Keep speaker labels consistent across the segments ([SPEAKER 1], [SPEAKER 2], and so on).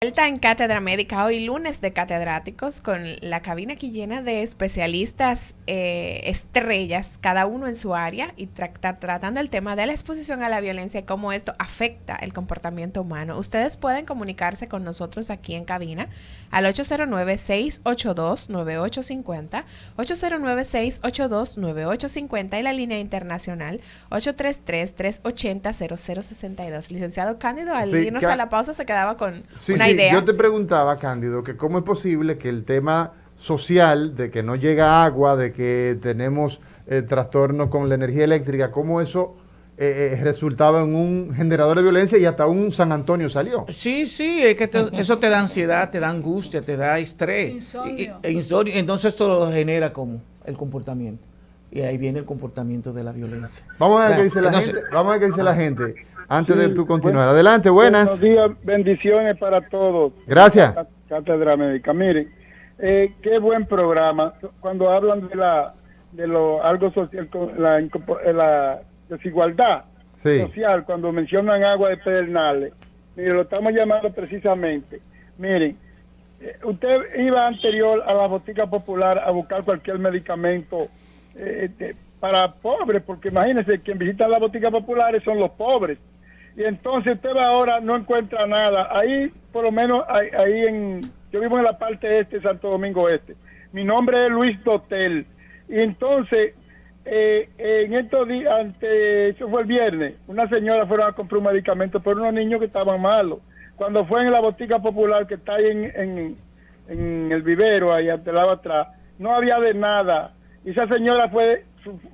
[SPEAKER 1] Vuelta en Cátedra Médica, hoy lunes de catedráticos, con la cabina aquí llena de especialistas estrellas, cada uno en su área, y tratando el tema de la exposición a la violencia y cómo esto afecta el comportamiento humano. Ustedes pueden comunicarse con nosotros aquí en cabina al 809-682-9850, 809-682-9850 y la línea internacional 833-380-0062. Licenciado Cándido, al irnos a la pausa se quedaba con una idea.
[SPEAKER 2] Yo te preguntaba, Cándido, que cómo es posible que el tema social, de que no llega agua, de que tenemos trastornos con la energía eléctrica, cómo eso resultaba en un generador de violencia y hasta un San Antonio salió.
[SPEAKER 3] Sí, es que eso te da ansiedad, te da angustia, te da estrés. Insomnio. Entonces eso lo genera como el comportamiento. Y ahí viene el comportamiento de la violencia.
[SPEAKER 2] Vamos a ver qué dice la gente. Vamos a ver qué dice la gente. Antes de tú continuar. Adelante, buenas.
[SPEAKER 4] Buenos días, bendiciones para todos.
[SPEAKER 2] Gracias.
[SPEAKER 4] Cátedra Médica. Miren, qué buen programa. Cuando hablan de lo algo social, la desigualdad social, cuando mencionan agua de Pedernales, miren, lo estamos llamando precisamente. Miren, usted iba anterior a la botica popular a buscar cualquier medicamento para pobres, porque imagínense, quien visita las boticas populares son los pobres. Y entonces usted ahora no encuentra nada. Ahí, por lo menos, yo vivo en la parte este, Santo Domingo Este. Mi nombre es Luis Dotel. Y entonces, en estos días, eso fue el viernes, una señora fueron a comprar un medicamento por unos niños que estaban malos. Cuando fue en la botica popular que está ahí en el vivero, ahí ante lado atrás, no había de nada. Y esa señora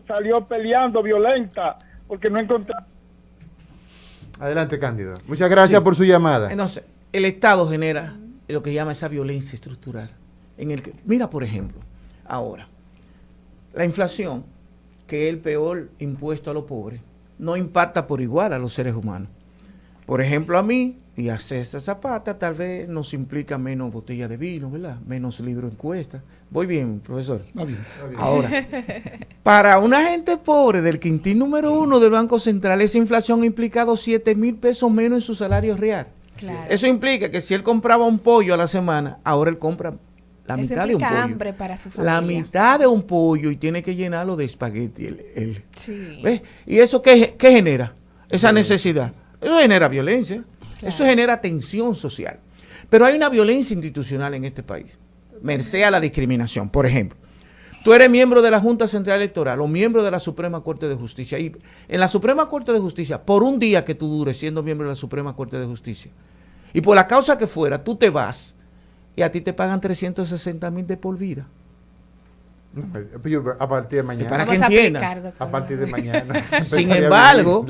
[SPEAKER 4] salió peleando, violenta, porque no encontraba.
[SPEAKER 2] Adelante, Cándido. Muchas gracias por su llamada.
[SPEAKER 3] Entonces, el Estado genera lo que llama esa violencia estructural. Mira, por ejemplo, ahora, la inflación, que es el peor impuesto a los pobres, no impacta por igual a los seres humanos. Por ejemplo, a mí y a César Zapata tal vez nos implica menos botella de vino, ¿verdad? Menos libro encuesta. Voy bien, profesor.
[SPEAKER 5] Va bien.
[SPEAKER 3] Ahora, para una gente pobre del quintil número 1 del Banco Central, esa inflación ha implicado 7,000 pesos menos en su salario real.
[SPEAKER 1] Claro.
[SPEAKER 3] Eso implica que si él compraba un pollo a la semana, ahora él compra la mitad de un pollo.
[SPEAKER 1] Hambre para su familia.
[SPEAKER 3] La mitad de un pollo y tiene que llenarlo de espagueti.
[SPEAKER 1] Sí.
[SPEAKER 3] ¿Ves? ¿Y eso qué genera? Esa necesidad. Eso genera violencia. Claro. Eso genera tensión social. Pero hay una violencia institucional en este país. Merced a la discriminación. Por ejemplo, tú eres miembro de la Junta Central Electoral o miembro de la Suprema Corte de Justicia. Y en la Suprema Corte de Justicia, por un día que tú dures siendo miembro de la Suprema Corte de Justicia, y por la causa que fuera, tú te vas y a ti te pagan 360,000 de por vida.
[SPEAKER 2] A partir de mañana.
[SPEAKER 3] Para que entiendan.
[SPEAKER 2] A partir de mañana.
[SPEAKER 3] Sin embargo,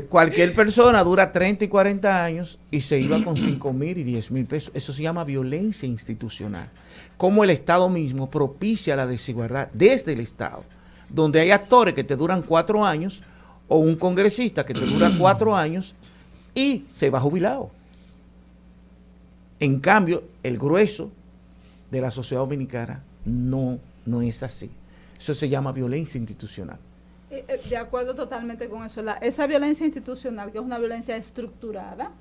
[SPEAKER 3] cualquier persona dura 30 y 40 años y se iba con 5,000 y 10,000 pesos. Eso se llama violencia institucional. Como el Estado mismo propicia la desigualdad desde el Estado, donde hay actores que te duran 4 años o un congresista que te dura 4 años y se va jubilado. En cambio, el grueso de la sociedad dominicana no es así. Eso se llama violencia institucional.
[SPEAKER 6] De acuerdo totalmente con eso. Esa violencia institucional, que es una violencia estructurada,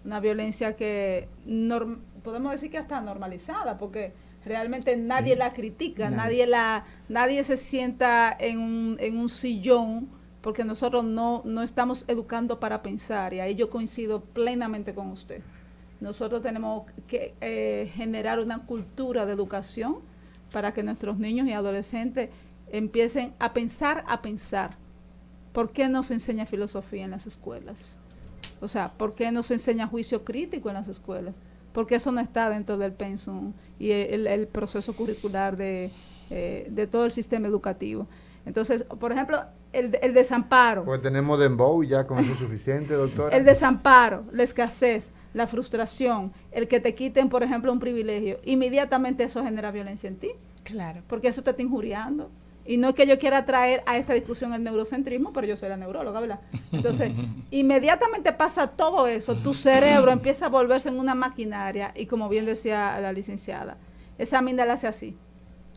[SPEAKER 6] una violencia que podemos decir que está normalizada, porque realmente nadie la critica, nadie se sienta en un sillón, porque nosotros no estamos educando para pensar, y ahí yo coincido plenamente con usted. Nosotros tenemos que generar una cultura de educación para que nuestros niños y adolescentes empiecen a pensar. ¿Por qué no se enseña filosofía en las escuelas? O sea, ¿por qué no se enseña juicio crítico en las escuelas? Porque eso no está dentro del pensum y el proceso curricular de todo el sistema educativo. Entonces, por ejemplo, el desamparo.
[SPEAKER 2] Pues tenemos dembow ya, con eso es suficiente, doctora.
[SPEAKER 6] El desamparo, la escasez, la frustración, el que te quiten, por ejemplo, un privilegio, inmediatamente eso genera violencia en ti.
[SPEAKER 1] Claro.
[SPEAKER 6] Porque eso te está injuriando. Y no es que yo quiera traer a esta discusión el neurocentrismo, pero yo soy la neuróloga, ¿verdad? Entonces, inmediatamente pasa todo eso, tu cerebro empieza a volverse en una maquinaria, y como bien decía la licenciada, esa amígdala hace así.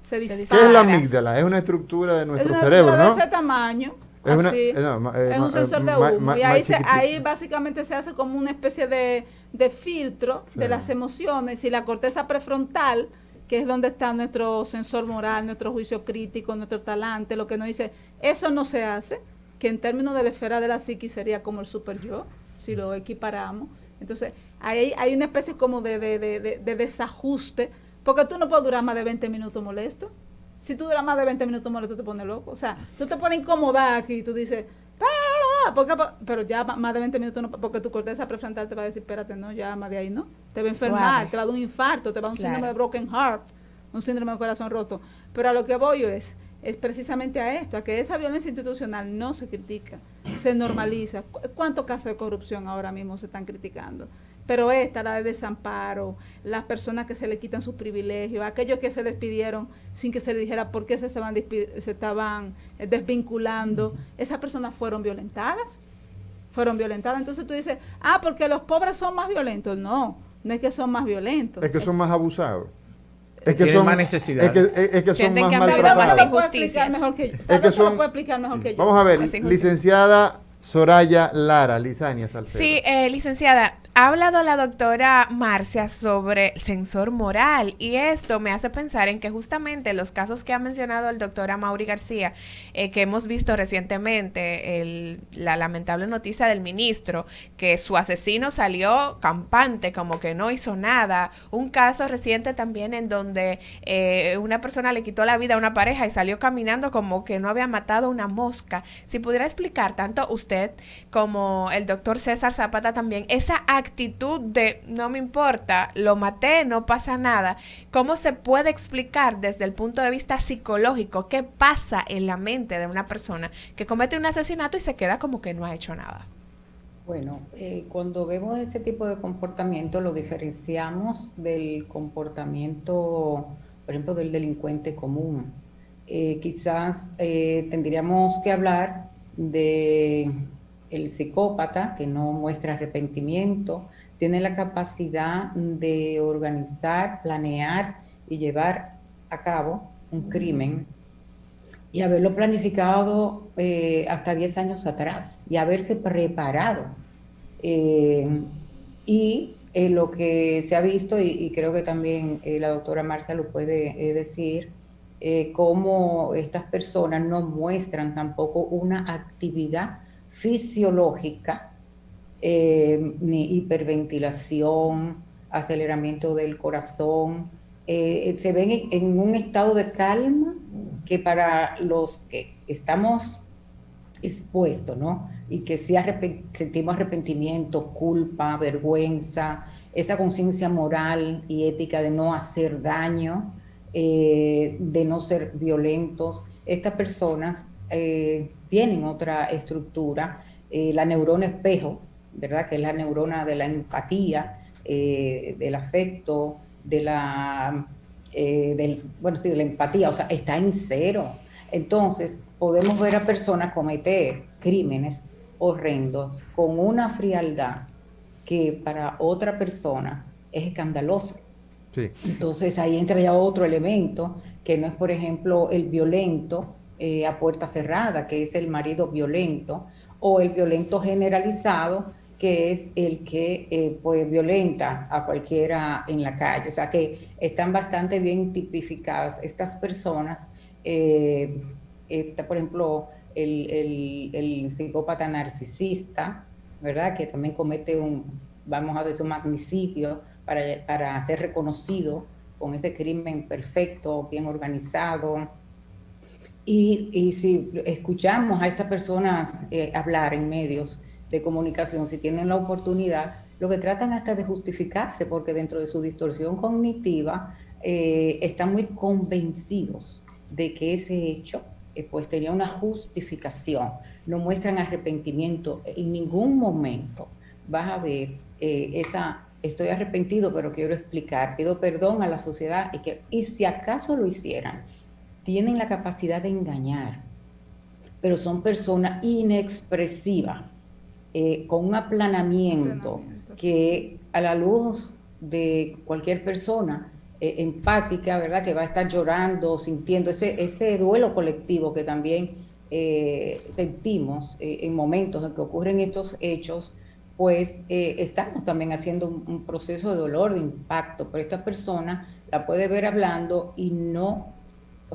[SPEAKER 6] Se dispara.
[SPEAKER 2] ¿Qué es la amígdala? Es una estructura de nuestro cerebro, ¿no?
[SPEAKER 6] De ese tamaño.
[SPEAKER 2] Es,
[SPEAKER 6] es un sensor de humo. Y ahí básicamente se hace como una especie de filtro de las emociones, y la corteza prefrontal, que es donde está nuestro sensor moral, nuestro juicio crítico, nuestro talante, lo que nos dice, eso no se hace, que en términos de la esfera de la psiquis sería como el super yo, si lo equiparamos. Entonces, ahí hay una especie como de desajuste, porque tú no puedes durar más de 20 minutos molesto. Si tú duras más de 20 minutos molesto, te pones loco. O sea, tú te pones incomodar aquí y tú dices, pero ya más de 20 minutos no, porque tu corteza prefrontal te va a decir, espérate, no, ya más de ahí no. Te va a enfermar, suave, te va a dar un infarto, te va a dar un síndrome de broken heart, un síndrome de corazón roto. Pero a lo que voy es precisamente a esto, a que esa violencia institucional no se critica, se normaliza. ¿Cuántos casos de corrupción ahora mismo se están criticando? Pero la de desamparo, las personas que se le quitan sus privilegios, aquellos que se despidieron sin que se les dijera por qué se estaban desvinculando, esas personas fueron violentadas. Entonces tú dices, porque los pobres son más violentos. No es que son más violentos.
[SPEAKER 2] Es que son más abusados.
[SPEAKER 3] Es que son más necesidades.
[SPEAKER 2] Es que son más
[SPEAKER 1] maltratados.
[SPEAKER 6] Lo puede explicar mejor que yo.
[SPEAKER 2] Vamos a ver, licenciada Soraya Lara, Lisania Salcedo.
[SPEAKER 1] Sí, licenciada, ha hablado la doctora Marcia sobre el sensor moral, y esto me hace pensar en que justamente los casos que ha mencionado el doctor Amaury García, que hemos visto recientemente, la lamentable noticia del ministro, que su asesino salió campante, como que no hizo nada. Un caso reciente también en donde una persona le quitó la vida a una pareja y salió caminando como que no había matado una mosca. Si pudiera explicar tanto usted como el doctor César Zapata también esa actitud de no me importa, lo maté, no pasa nada. ¿Cómo se puede explicar desde el punto de vista psicológico qué pasa en la mente de una persona que comete un asesinato y se queda como que no ha hecho nada?
[SPEAKER 5] Bueno, cuando vemos ese tipo de comportamiento lo diferenciamos del comportamiento, por ejemplo, del delincuente común. Quizás tendríamos que hablar de el psicópata que no muestra arrepentimiento, tiene la capacidad de organizar, planear y llevar a cabo un crimen y haberlo planificado hasta 10 años atrás y haberse preparado. Lo que se ha visto, y creo que también la doctora Marcia lo puede decir, cómo estas personas no muestran tampoco una actividad fisiológica, ni hiperventilación, aceleramiento del corazón, se ven en un estado de calma que para los que estamos expuestos, ¿no? Y que sí sentimos arrepentimiento, culpa, vergüenza, esa conciencia moral y ética de no hacer daño, de no ser violentos. Estas personas tienen otra estructura, la neurona espejo, ¿verdad? Que es la neurona de la empatía, del afecto, de la empatía, o sea, está en cero. Entonces, podemos ver a personas cometer crímenes horrendos con una frialdad que para otra persona es escandalosa.
[SPEAKER 2] Sí.
[SPEAKER 5] Entonces ahí entra ya otro elemento, que no es, por ejemplo, el violento a puerta cerrada, que es el marido violento, o el violento generalizado, que es el que pues violenta a cualquiera en la calle. O sea que están bastante bien tipificadas estas personas. Está, por ejemplo, el psicópata narcisista, ¿verdad? Que también comete un magnicidio para ser reconocido con ese crimen perfecto, bien organizado. Y si escuchamos a estas personas hablar en medios de comunicación, si tienen la oportunidad, lo que tratan hasta de justificarse, porque dentro de su distorsión cognitiva están muy convencidos de que ese hecho pues tenía una justificación, no muestran arrepentimiento. En ningún momento vas a ver estoy arrepentido, pero quiero explicar, pido perdón a la sociedad, y si acaso lo hicieran, tienen la capacidad de engañar, pero son personas inexpresivas, con un aplanamiento que a la luz de cualquier persona empática, ¿verdad? Que va a estar llorando, sintiendo ese duelo colectivo que también sentimos en momentos en que ocurren estos hechos, pues estamos también haciendo un proceso de dolor, de impacto, pero esta persona la puede ver hablando y no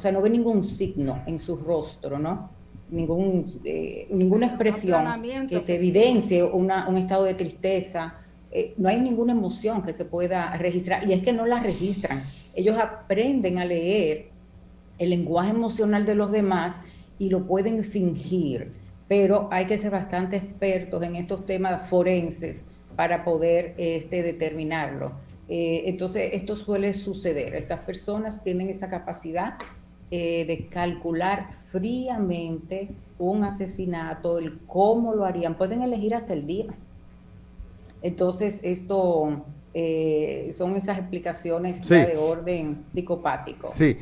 [SPEAKER 5] ve ningún signo en su rostro, ¿no? Ninguna expresión que te evidencie un estado de tristeza. No hay ninguna emoción que se pueda registrar, y es que no la registran. Ellos aprenden a leer el lenguaje emocional de los demás y lo pueden fingir, pero hay que ser bastante expertos en estos temas forenses para poder determinarlo. Entonces, esto suele suceder. Estas personas tienen esa capacidad de calcular fríamente un asesinato, el cómo lo harían. Pueden elegir hasta el día. Entonces, esto son esas explicaciones de orden psicopático.
[SPEAKER 2] Sí.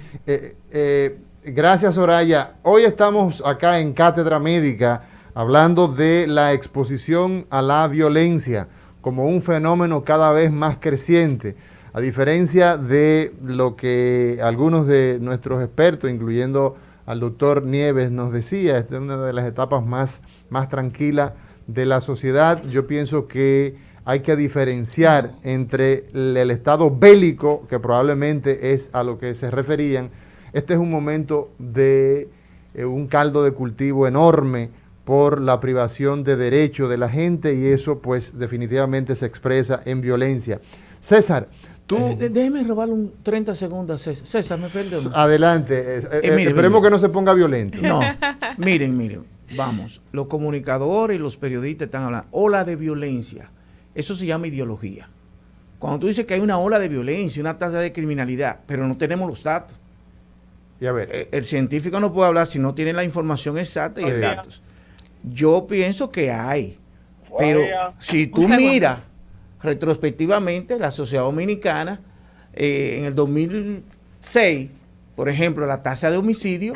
[SPEAKER 2] Gracias, Soraya. Hoy estamos acá en Cátedra Médica hablando de la exposición a la violencia como un fenómeno cada vez más creciente. A diferencia de lo que algunos de nuestros expertos, incluyendo al doctor Nieves, nos decía, esta es una de las etapas más tranquilas de la sociedad. Yo pienso que hay que diferenciar entre el estado bélico, que probablemente es a lo que se referían. Este es un momento de un caldo de cultivo enorme por la privación de derechos de la gente, y eso pues definitivamente se expresa en violencia. César, tú...
[SPEAKER 3] déjeme robarle un 30 segundos a César. César, ¿me perdón?
[SPEAKER 2] Adelante. Esperemos que no se ponga violento.
[SPEAKER 3] No, miren, vamos. Los comunicadores y los periodistas están hablando. Ola de violencia. Eso se llama ideología. Cuando tú dices que hay una ola de violencia, una tasa de criminalidad, pero no tenemos los datos.
[SPEAKER 2] Y a ver.
[SPEAKER 3] El científico no puede hablar si no tiene la información exacta y los datos. Yo pienso que hay, pero si tú miras retrospectivamente la sociedad dominicana, en el 2006, por ejemplo, la tasa de homicidio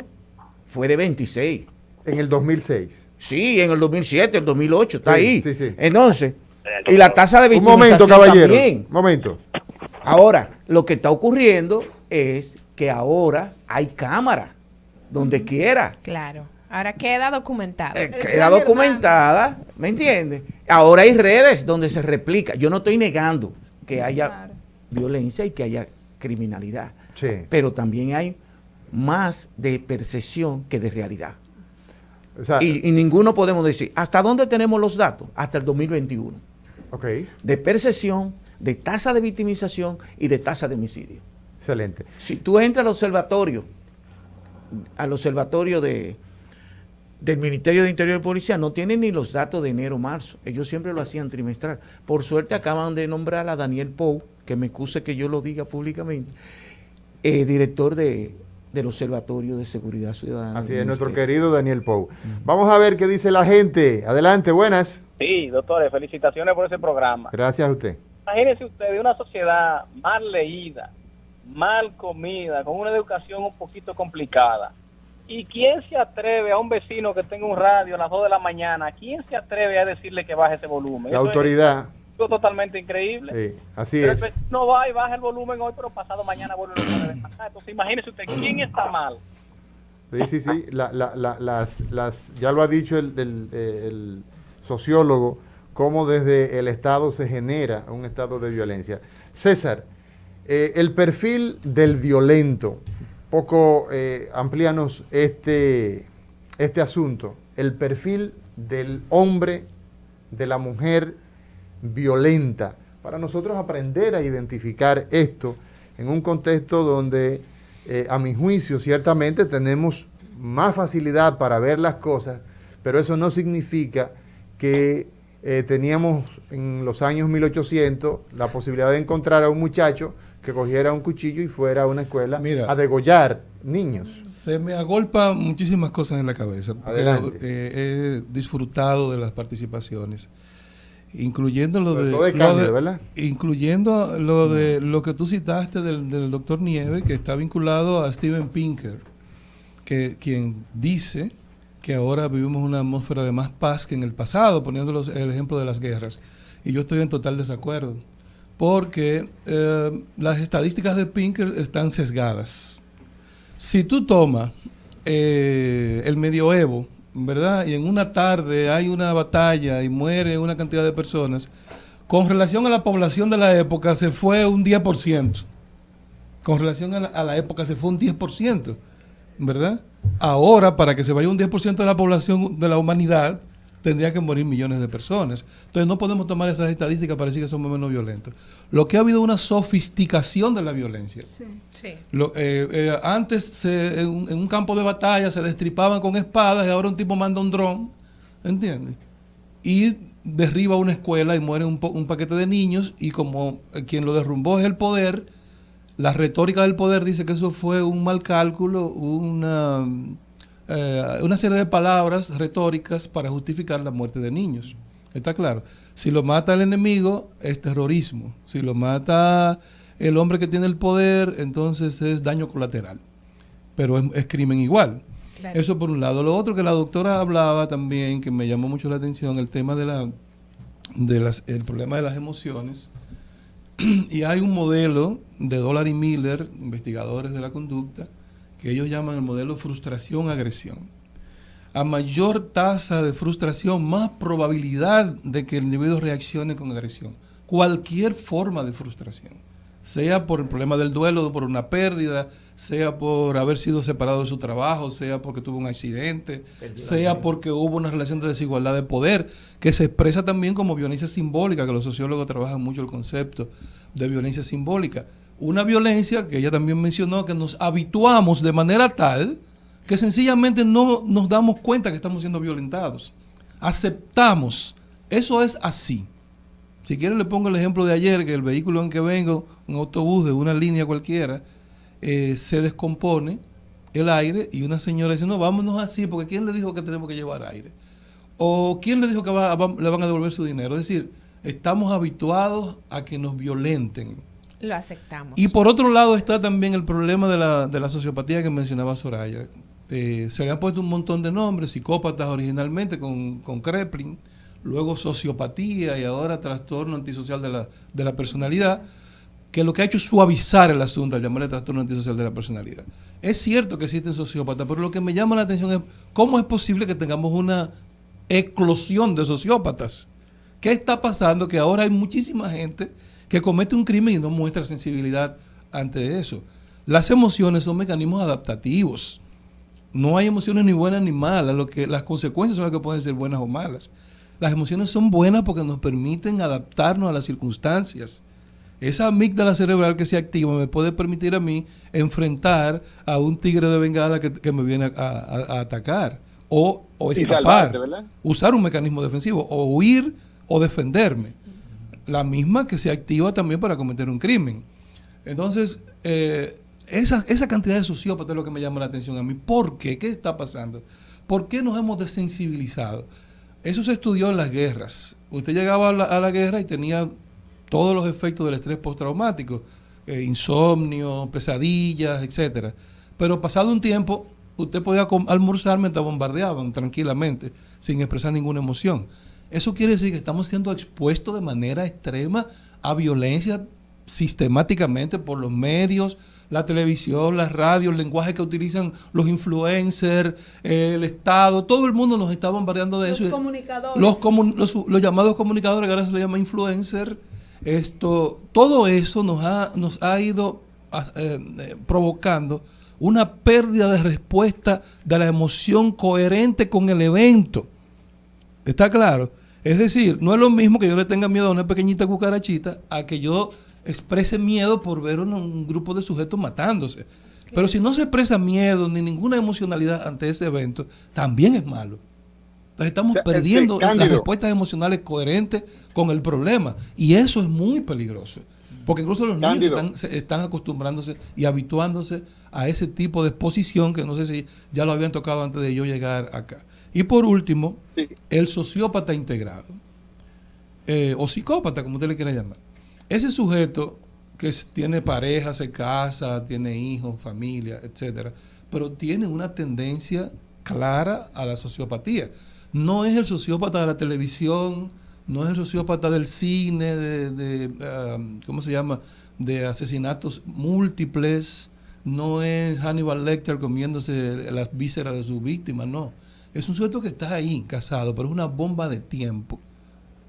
[SPEAKER 3] fue de 26.
[SPEAKER 2] ¿En el 2006?
[SPEAKER 3] Sí, en el 2007, el 2008, está ahí.
[SPEAKER 2] Sí.
[SPEAKER 3] Entonces, y la tasa de
[SPEAKER 2] victimización. Un momento, caballero. También. Momento.
[SPEAKER 3] Ahora, lo que está ocurriendo es que ahora hay cámaras donde quiera.
[SPEAKER 1] Claro. Ahora queda documentado.
[SPEAKER 3] Queda documentada, ¿me entiendes? Ahora hay redes donde se replica. Yo no estoy negando que haya violencia y que haya criminalidad.
[SPEAKER 2] Sí.
[SPEAKER 3] Pero también hay más de percepción que de realidad. O sea, y ninguno podemos decir, ¿hasta dónde tenemos los datos? Hasta el 2021.
[SPEAKER 2] Okay.
[SPEAKER 3] De percepción, de tasa de victimización y de tasa de homicidio.
[SPEAKER 2] Excelente.
[SPEAKER 3] Si tú entras al observatorio del Ministerio de Interior y Policía, no tienen ni los datos de enero-marzo. Ellos siempre lo hacían trimestral. Por suerte acaban de nombrar a Daniel Pou, que me excuse que yo lo diga públicamente, director del Observatorio de Seguridad Ciudadana.
[SPEAKER 2] Así es, nuestro querido Daniel Pou. Vamos a ver qué dice la gente. Adelante, buenas.
[SPEAKER 7] Sí, doctores, felicitaciones por ese programa.
[SPEAKER 2] Gracias a usted.
[SPEAKER 7] Imagínese usted de una sociedad mal leída, mal comida, con una educación un poquito complicada. ¿Y quién se atreve a un vecino que tenga un radio a las 2 de la mañana? ¿Quién se atreve a decirle que baje ese volumen?
[SPEAKER 2] La autoridad.
[SPEAKER 7] Es totalmente increíble.
[SPEAKER 2] Sí, así
[SPEAKER 7] pero
[SPEAKER 2] es.
[SPEAKER 7] El vecino va y baja el volumen hoy, pero pasado mañana vuelve a lo puede pasar. Entonces imagínese usted, ¿quién está mal?
[SPEAKER 2] Sí. Ya lo ha dicho el sociólogo, cómo desde el Estado se genera un estado de violencia. César, el perfil del violento, poco amplíanos este asunto, el perfil del hombre, de la mujer violenta, para nosotros aprender a identificar esto en un contexto donde, a mi juicio, ciertamente tenemos más facilidad para ver las cosas, pero eso no significa que teníamos en los años 1800 la posibilidad de encontrar a un muchacho que cogiera un cuchillo y fuera a una escuela a degollar niños.
[SPEAKER 8] Se me agolpan muchísimas cosas en la cabeza.
[SPEAKER 2] Adelante.
[SPEAKER 8] He disfrutado de las participaciones, incluyendo incluyendo lo que tú citaste del doctor Nieves, que está vinculado a Steven Pinker, quien dice que ahora vivimos una atmósfera de más paz que en el pasado, poniendo el ejemplo de las guerras. Y yo estoy en total desacuerdo, porque las estadísticas de Pinker están sesgadas. Si tú tomas el medioevo, ¿verdad? Y en una tarde hay una batalla y muere una cantidad de personas, con relación a la población de la época se fue un 10%. Con relación a la época se fue un 10%, ¿verdad? Ahora, para que se vaya un 10% de la población de la humanidad, tendría que morir millones de personas. Entonces no podemos tomar esas estadísticas para decir que somos menos violentos. Lo que ha habido una sofisticación de la violencia.
[SPEAKER 6] Sí.
[SPEAKER 1] Sí.
[SPEAKER 8] Antes en un campo de batalla se destripaban con espadas y ahora un tipo manda un dron, ¿entiendes? Y derriba una escuela y muere un paquete de niños, y como quien lo derrumbó es el poder, la retórica del poder dice que eso fue un mal cálculo, una serie de palabras retóricas para justificar la muerte de niños. ¿Está claro? Si lo mata el enemigo, es terrorismo. Si lo mata el hombre que tiene el poder, entonces es daño colateral. Pero es crimen igual. Claro. Eso por un lado. Lo otro que la doctora hablaba también, que me llamó mucho la atención, el tema el problema de las emociones. Y hay un modelo de Dollar y Miller, investigadores de la conducta, que ellos llaman el modelo frustración-agresión. A mayor tasa de frustración, más probabilidad de que el individuo reaccione con agresión. Cualquier forma de frustración, sea por el problema del duelo, por una pérdida, sea por haber sido separado de su trabajo, sea porque tuvo un accidente, sea porque hubo una relación de desigualdad de poder, que se expresa también como violencia simbólica, que los sociólogos trabajan mucho el concepto de violencia simbólica. Una violencia que ella también mencionó, que nos habituamos de manera tal que sencillamente no nos damos cuenta que estamos siendo violentados. Aceptamos. Eso es así. Si quieren le pongo el ejemplo de ayer, que el vehículo en que vengo, un autobús de una línea cualquiera, se descompone el aire y una señora dice, no, vámonos así, porque ¿quién le dijo que tenemos que llevar aire? ¿O quién le dijo que le van a devolver su dinero? Es decir, estamos habituados a que nos violenten.
[SPEAKER 1] Lo aceptamos.
[SPEAKER 8] Y por otro lado está también el problema de la sociopatía que mencionaba Soraya. Se le han puesto un montón de nombres, psicópatas originalmente con Kreplin, luego sociopatía y ahora trastorno antisocial de la personalidad, que lo que ha hecho es suavizar el asunto al llamarle trastorno antisocial de la personalidad. Es cierto que existen sociópatas, pero lo que me llama la atención es cómo es posible que tengamos una eclosión de sociópatas. ¿Qué está pasando? Que ahora hay muchísima gente que comete un crimen y no muestra sensibilidad ante eso. Las emociones son mecanismos adaptativos. No hay emociones ni buenas ni malas. Las consecuencias son las que pueden ser buenas o malas. Las emociones son buenas porque nos permiten adaptarnos a las circunstancias. Esa amígdala cerebral que se activa me puede permitir a mí enfrentar a un tigre de bengala que me viene a atacar. O escapar, usar un mecanismo defensivo, o huir o defenderme. La misma que se activa también para cometer un crimen. Entonces, esa cantidad de sociópatas es lo que me llama la atención a mí. ¿Por qué? ¿Qué está pasando? ¿Por qué nos hemos desensibilizado? Eso se estudió en las guerras. Usted llegaba a la guerra y tenía todos los efectos del estrés postraumático, insomnio, pesadillas, etcétera. Pero pasado un tiempo, usted podía almorzar mientras bombardeaban tranquilamente, sin expresar ninguna emoción. Eso quiere decir que estamos siendo expuestos de manera extrema a violencia sistemáticamente por los medios, la televisión, la radio, el lenguaje que utilizan los influencers, el Estado, todo el mundo nos está bombardeando de eso.
[SPEAKER 6] Los comunicadores.
[SPEAKER 8] Los llamados comunicadores, que ahora se les llama influencer. Todo eso nos ha ido provocando una pérdida de respuesta de la emoción coherente con el evento. ¿Está claro? Es decir, no es lo mismo que yo le tenga miedo a una pequeñita cucarachita a que yo exprese miedo por ver un grupo de sujetos matándose. Pero si no se expresa miedo ni ninguna emocionalidad ante ese evento, también es malo. Entonces estamos perdiendo las respuestas emocionales coherentes con el problema. Y eso es muy peligroso. Porque incluso los niños están acostumbrándose y habituándose a ese tipo de exposición que no sé si ya lo habían tocado antes de yo llegar acá. Y por último, el sociópata integrado, o psicópata, como usted le quiera llamar. Ese sujeto que tiene pareja, se casa, tiene hijos, familia, etcétera, pero tiene una tendencia clara a la sociopatía. No es el sociópata de la televisión, no es el sociópata del cine, ¿cómo se llama?, de asesinatos múltiples, no es Hannibal Lecter comiéndose las vísceras de sus víctimas, no. Es un sujeto que está ahí, casado, pero es una bomba de tiempo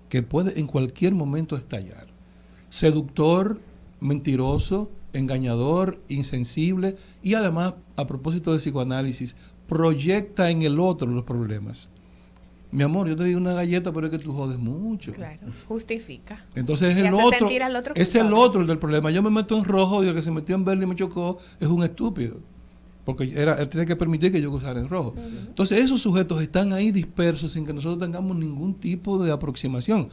[SPEAKER 8] que puede en cualquier momento estallar. Seductor, mentiroso, engañador, insensible y además, a propósito de psicoanálisis, proyecta en el otro los problemas. Mi amor, yo te di una galleta, pero es que tú jodes mucho.
[SPEAKER 1] Claro, justifica.
[SPEAKER 8] Entonces
[SPEAKER 1] Y
[SPEAKER 8] el
[SPEAKER 1] hace
[SPEAKER 8] otro,
[SPEAKER 1] sentir al otro
[SPEAKER 8] es el
[SPEAKER 1] culpable.
[SPEAKER 8] otro el del problema. Yo me meto en rojo y el que se metió en verde y me chocó es un estúpido. Porque él tiene que permitir que yo usara en rojo. Entonces esos sujetos están ahí dispersos sin que nosotros tengamos ningún tipo de aproximación.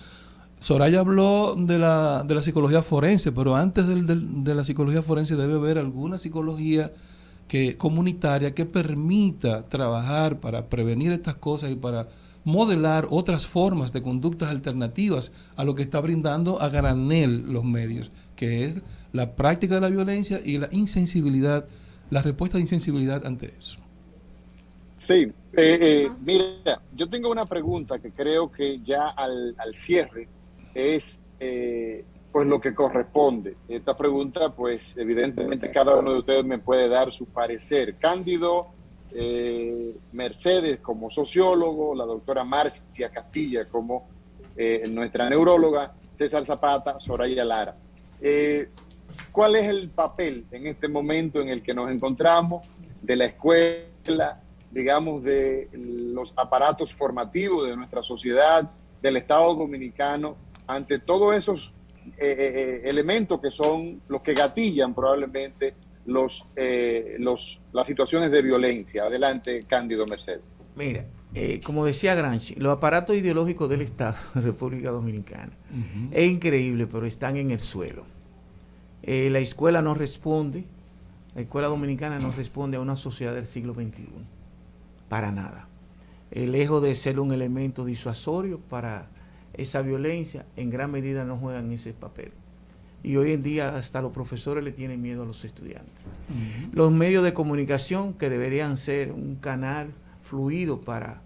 [SPEAKER 8] Soraya habló de la psicología forense, pero antes de la psicología forense debe haber alguna psicología comunitaria que permita trabajar para prevenir estas cosas y para modelar otras formas de conductas alternativas a lo que está brindando a granel los medios, que es la práctica de la violencia y la insensibilidad, la respuesta de insensibilidad ante eso.
[SPEAKER 9] Sí, mira, yo tengo una pregunta que creo que ya al cierre es pues lo que corresponde. Esta pregunta, pues evidentemente cada uno de ustedes me puede dar su parecer. Cándido, Mercedes como sociólogo, la doctora Marcia Castilla como nuestra neuróloga, César Zapata, Soraya Lara. ¿Cuál es el papel en este momento en el que nos encontramos de la escuela, digamos, de los aparatos formativos de nuestra sociedad, del Estado Dominicano, ante todos esos elementos que son los que gatillan probablemente las situaciones de violencia? Adelante, Cándido, Mercedes.
[SPEAKER 3] Mira, como decía Gramsci, los aparatos ideológicos del Estado de República Dominicana es increíble, pero están en el suelo. La escuela no responde, la escuela dominicana no responde a una sociedad del siglo XXI, para nada. Lejos de ser un elemento disuasorio para esa violencia, en gran medida no juegan ese papel. Y hoy en día hasta los profesores le tienen miedo a los estudiantes. Los medios de comunicación, que deberían ser un canal fluido para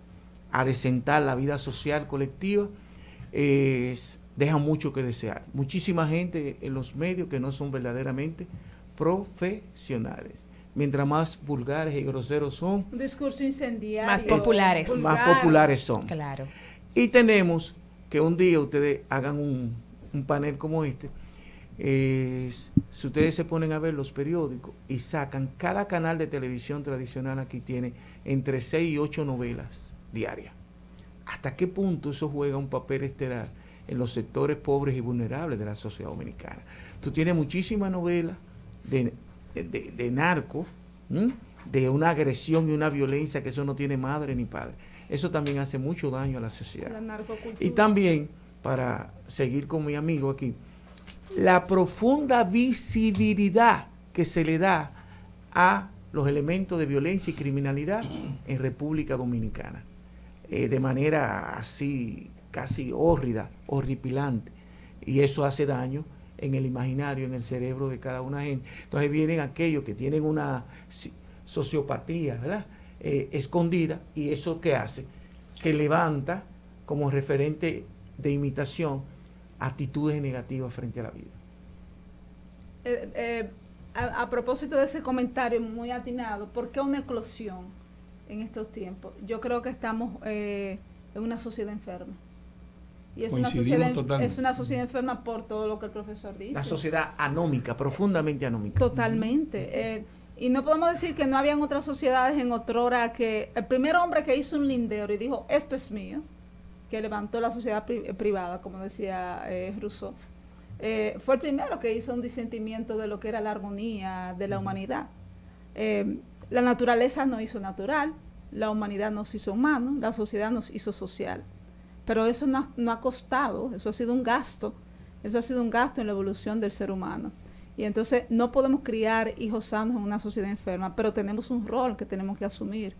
[SPEAKER 3] adecentar la vida social colectiva, dejan mucho que desear. Muchísima gente en los medios que no son verdaderamente profesionales. Mientras más vulgares y groseros son,
[SPEAKER 6] un discurso incendiario,
[SPEAKER 1] más populares.
[SPEAKER 3] Más populares son.
[SPEAKER 1] Claro.
[SPEAKER 3] Y tenemos que un día ustedes hagan un panel como este. Si ustedes se ponen a ver los periódicos y sacan, cada canal de televisión tradicional aquí tiene entre 6 y 8 novelas diarias. ¿Hasta qué punto eso juega un papel estelar en los sectores pobres y vulnerables de la sociedad dominicana? Tú tienes muchísimas novelas de narco, de una agresión y una violencia que eso no tiene madre ni padre. Eso también hace mucho daño a la sociedad. Y también, para seguir con mi amigo aquí, la profunda visibilidad que se le da a los elementos de violencia y criminalidad en República Dominicana, de manera así casi hórrida, horripilante, y eso hace daño en el imaginario, en el cerebro de cada una gente. Entonces vienen aquellos que tienen una sociopatía, ¿verdad?, escondida, y eso ¿qué hace? Que levanta como referente de imitación actitudes negativas frente a la vida.
[SPEAKER 6] A propósito de ese comentario muy atinado, ¿por qué una eclosión en estos tiempos? Yo creo que estamos en una sociedad enferma. Y es una sociedad enferma por todo lo que el profesor dice.
[SPEAKER 3] La sociedad anómica, profundamente anómica.
[SPEAKER 6] Totalmente. Y no podemos decir que no habían otras sociedades en otrora que el primer hombre que hizo un lindero y dijo, esto es mío, que levantó la sociedad privada, como decía Rousseau, fue el primero que hizo un disentimiento de lo que era la armonía de la humanidad. La naturaleza nos hizo natural, la humanidad nos hizo humano, la sociedad nos hizo social. Pero eso no ha costado, eso ha sido un gasto en la evolución del ser humano. Y entonces no podemos criar hijos sanos en una sociedad enferma, pero tenemos un rol que tenemos que asumir.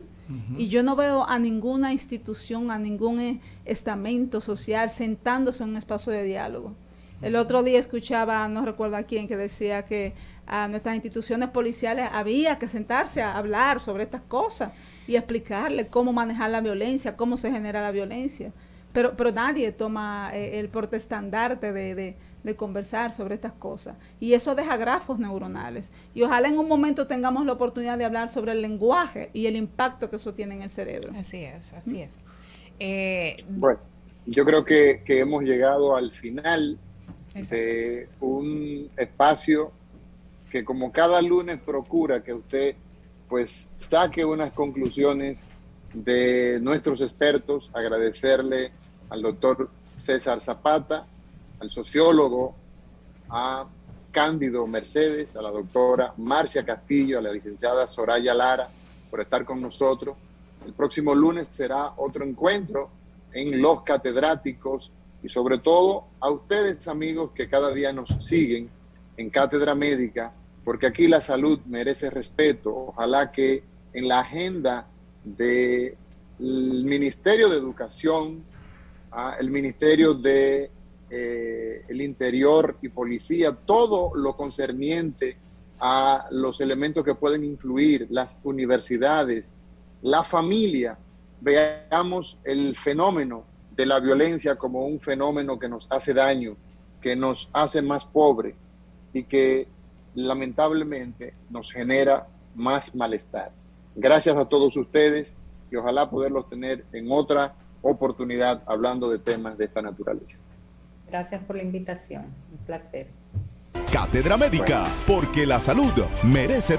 [SPEAKER 6] Y yo no veo a ninguna institución, a ningún estamento social sentándose en un espacio de diálogo. El otro día escuchaba, no recuerdo a quién, que decía que a nuestras instituciones policiales había que sentarse a hablar sobre estas cosas y explicarle cómo manejar la violencia, cómo se genera la violencia. pero nadie toma el portaestandarte de conversar sobre estas cosas. Y eso deja grafos neuronales. Y ojalá en un momento tengamos la oportunidad de hablar sobre el lenguaje y el impacto que eso tiene en el cerebro.
[SPEAKER 1] Así es, así es.
[SPEAKER 9] Bueno, yo creo que hemos llegado al final de un espacio que, como cada lunes, procura que usted pues saque unas conclusiones de nuestros expertos. Agradecerle al doctor César Zapata, al sociólogo, a Cándido Mercedes, a la doctora Marcia Castillo, a la licenciada Soraya Lara, por estar con nosotros. El próximo lunes será otro encuentro en Los Catedráticos, y sobre todo a ustedes, amigos, que cada día nos siguen en Cátedra Médica, porque aquí la salud merece respeto. Ojalá que en la agenda del Ministerio de Educación, el Ministerio de el Interior y Policía, todo lo concerniente a los elementos que pueden influir, las universidades, la familia, veamos el fenómeno de la violencia como un fenómeno que nos hace daño, que nos hace más pobres y que lamentablemente nos genera más malestar. Gracias a todos ustedes y ojalá poderlos tener en otra oportunidad hablando de temas de esta naturaleza.
[SPEAKER 5] Gracias por la invitación, un placer.
[SPEAKER 10] Cátedra Médica, porque la salud merece